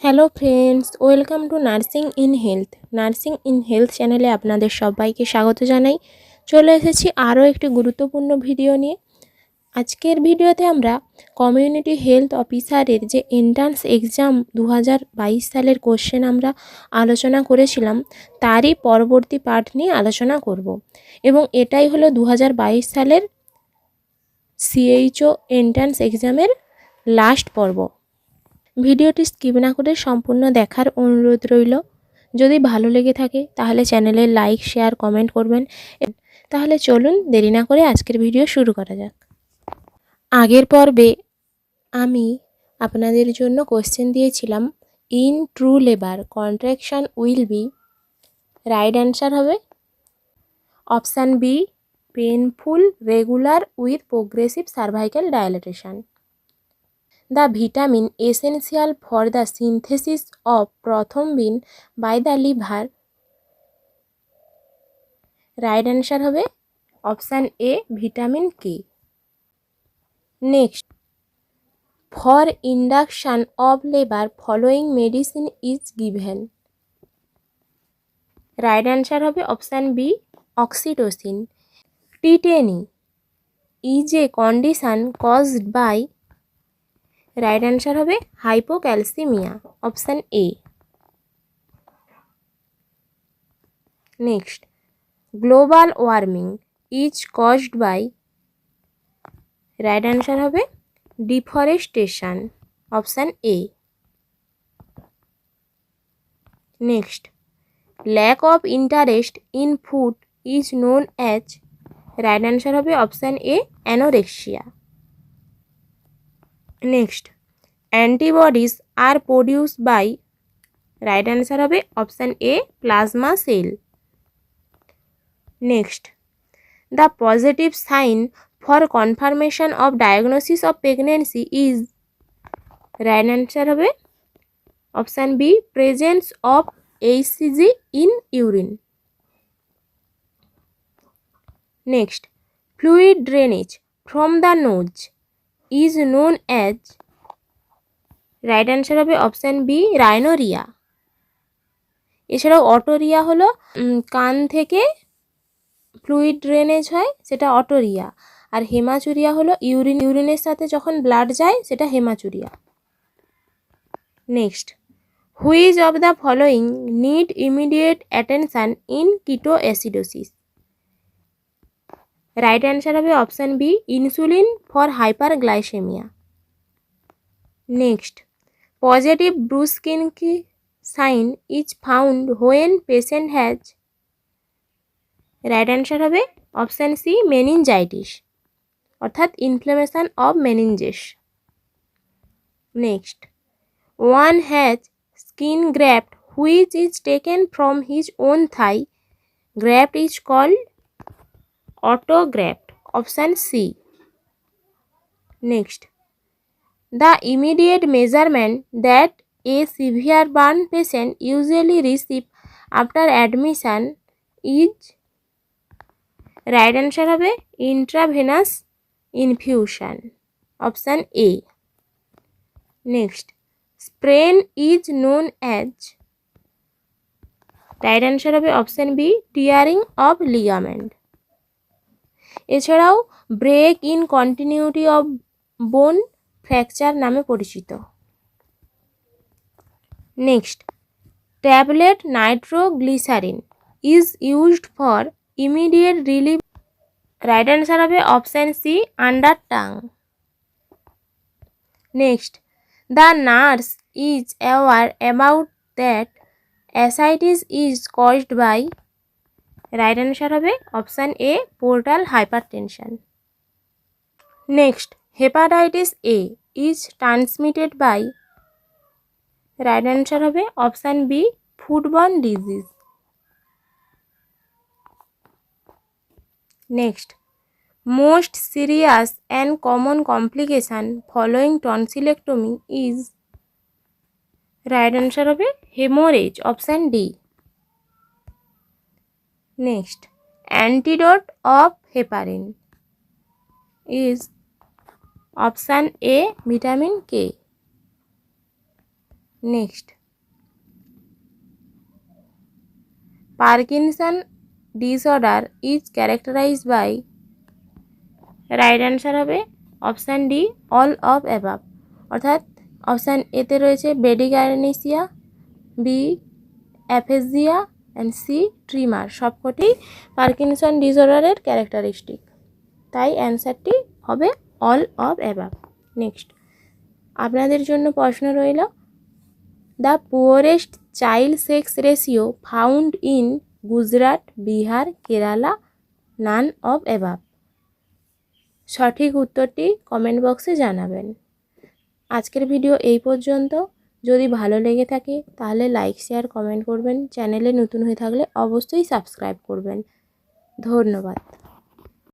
Hello friends, welcome to nursing in health. Nursing in health চ্যানেলে আপনাদের সবাইকে স্বাগত জানাই। চলে এসেছি আরও একটি গুরুত্বপূর্ণ ভিডিও নিয়ে। আজকের ভিডিওতে আমরা কমিউনিটি হেলথ অফিসারের যে এন্ট্রান্স এক্সাম 2022 সালের কোশ্চেন আমরা আলোচনা করেছিলাম, তারই পরবর্তী পার্ট নিয়ে আলোচনা করব। এবং এটাই হলো 2022 সালের সিএইচও এন্ট্রান্স এক্সামের লাস্ট পর্ব। ভিডিওটি স্কিপ না করে সম্পূর্ণ দেখার অনুরোধ রইল। যদি ভালো লেগে থাকে তাহলে চ্যানেলে লাইক, শেয়ার, কমেন্ট করবেন। তাহলে চলুন দেরি না করে আজকের ভিডিও শুরু করা যাক। আগের পর্বে আমি আপনাদের জন্য কোশ্চেন দিয়েছিলাম, in true labour contraction will be, right answer হবে option B, painful, regular with progressive cervical dilatation. The vitamin essential for the synthesis of prothrombin by the liver, right answer হবে option A, vitamin K. Next, for induction of labor following medicine is given, right answer হবে option B, oxytocin. Tetany is a condition caused by, right answer হবে hypocalcaemia, option A. Next, global warming is caused by, right answer হবে deforestation, option A. Next, lack of interest in food is known as, right answer হবে option A, anorexia. Next, antibodies are produce by, right answer হবে option A, plasma cell. Next, the positive sign for confirmation of diagnosis of pregnancy is, right answer হবে option B, presence of HCG in urine. Next, fluid drainage from the nose is known as, right answer হবে option B, rhinorrhoea. এছাড়াও otorrhoea হলো কান থেকে fluid drainage হয়, সেটা অটোরিয়া। আর hematuria হলো ইউরিনের সাথে যখন ব্লাড যায়, সেটা haematuria. Next, which of the following need immediate attention in ketoacidosis, right answer হবে option B, insulin for hyperglycaemia. Next, positive Brudzinski sign is found when patient has, right answer হবে option C, meningitis, অর্থাৎ inflammation of meninges. Next, one has skin graft which is taken from his own thigh, graft is called autograft, option C. Next, the immediate measurement that a severe burn patient usually receive after admission is, right answer হবে intravenous infusion, option A. Next, sprain is known as, right answer হবে option B, tearing of ligament. এছাড়াও break in continuity of bone fracture নামে পরিচিত। নেক্সট, tablet nitroglycerin is used for immediate relief, right answer হবে option C, under tongue. Next, the nurse is aware about that ascites is caused by, right answer হবে option A, portal hypertension. Next, hepatitis A is transmitted by, right answer হবে option B, foodborne disease. Next, most serious and common complication following tonsillectomy is, right answer হবে haemorrhage, option D. Next, antidote of heparin is option A, vitamin K. Next, Parkinson disorder is characterised by, right answer হবে option D, all of above. অর্থাৎ option এতে রয়েছে bradykinesia, B aphasia and C tremor. সবকটি Parkinson ডিসঅর্ডারের characteristic, তাই অ্যান্সারটি হবে all of above. Next, আপনাদের জন্য প্রশ্ন রইল, the poorest child sex ratio found in Gujarat, Bihar, Kerala, none of above. সঠিক উত্তরটি কমেন্ট বক্সে জানাবেন। আজকের ভিডিও এই পর্যন্ত। যদি ভালো লেগে থাকে তাহলে লাইক, শেয়ার, কমেন্ট করবেন। চ্যানেলে নতুন হয়ে থাকলে অবশ্যই সাবস্ক্রাইব করবেন। ধন্যবাদ।